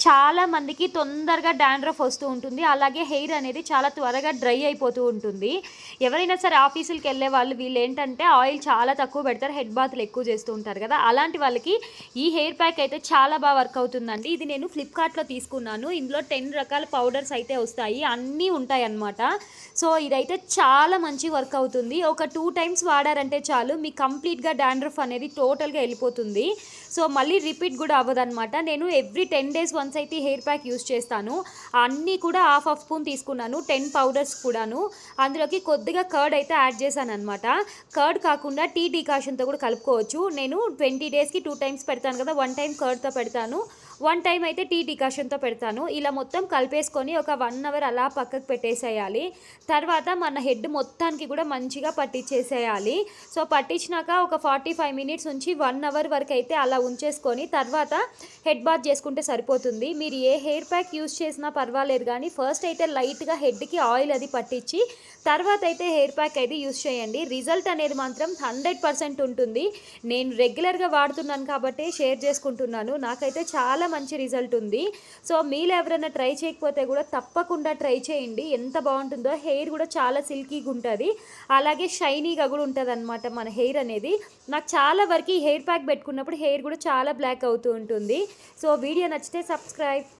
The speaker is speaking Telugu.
చాలా మందికి తొందరగా డాండ్రఫ్ వస్తూ ఉంటుంది. అలాగే హెయిర్ అనేది చాలా త్వరగా డ్రై అయిపోతూ ఉంటుంది. ఎవరైనా సరే ఆఫీసులకి వెళ్ళే వాళ్ళు వీళ్ళేంటంటే ఆయిల్ చాలా తక్కువ పెడతారు. హెడ్ బాత్లు ఎక్కువ చేస్తూ ఉంటారు కదా! అలాంటి వాళ్ళకి ఈ హెయిర్ ప్యాక్ అయితే చాలా బాగా వర్క్ అవుతుందండి. ఇది నేను ఫ్లిప్‌కార్ట్‌లో తీసుకున్నాను. ఇందులో 10 రకాల పౌడర్స్ అయితే వస్తాయి. అన్నీ ఉంటాయన్నమాట. సో, ఇదైతే చాలా మంచి వర్క్ అవుతుంది. ఒక 2 టైమ్స్ వాడారంటే చాలు మీకు కంప్లీట్‌గా డాండ్రఫ్ అనేది టోటల్‌గా వెళ్ళిపోతుంది. సో, మళ్ళీ రిపీట్ కూడా అవ్వదనమాట. నేను ఎవ్రీ 10 డేస్ వన్స్ అయితే హెయిర్ ప్యాక్ యూజ్ చేస్తాను. అన్నీ కూడా హాఫ్ హాఫ్ స్పూన్ తీసుకున్నాను. 10 పౌడర్స్ కూడాను. అందులోకి కొద్దిగా కర్డ్ అయితే యాడ్ చేశాననమాట. కర్డ్ కాకుండా టీ డికాషన్‌తో కూడా కలుపుకోవచ్చు. నేను 20 డేస్‌కి 2 టైమ్స్ పెడతాను కదా! 1 టైమ్ కర్డ్‌తో పెడతాను. 1 టైమ్ అయితే టీ డికాషన్‌తో పెడతాను. ఇలా మొత్తం కలిపేసుకొని ఒక 1 అవర్ అలా పక్కకు పెట్టేసేయాలి. తర్వాత మన హెడ్ మొత్తానికి కూడా మంచిగా పట్టించేసేయాలి. సో, పట్టించినాక ఒక 45 మినిట్స్ నుంచి 1 అవర్ వరకు అయితే అలా ఉంచేసుకొని తర్వాత హెడ్ బాత్ చేసుకుంటే సరిపోతుంది. మీరు ఏ హెయిర్ ప్యాక్ యూజ్ చేసినా పర్వాలేదు కానీ ఫస్ట్ అయితే లైట్‌గా హెడ్‌కి ఆయిల్ అది పట్టించి తర్వాత అయితే హెయిర్ ప్యాక్ అయితే యూజ్ చేయండి. రిజల్ట్ అనేది మాత్రం 100% ఉంటుంది. నేను రెగ్యులర్‌గా వాడుతున్నాను కాబట్టే షేర్ చేసుకుంటున్నాను. నాకైతే చాలా మంచి రిజల్ట్ ఉంది. సో, మీలో ఎవరైనా ట్రై చేయకపోతే కూడా తప్పకుండా ట్రై చేయండి. ఎంత బాగుంటుందో హెయిర్ కూడా చాలా సిల్కీగా ఉంటుంది. అలాగే షైనీగా కూడా ఉంటదనమాట మన హెయిర్ అనేది. నాకు చాలా వరకు ఈ హెయిర్ ప్యాక్ పెట్టుకున్నప్పుడు హెయిర్ కూడా చాలా బ్లాక్ అవుతూ ఉంటుంది. సో, వీడియో నచ్చితే సబ్స్క్రైబ్.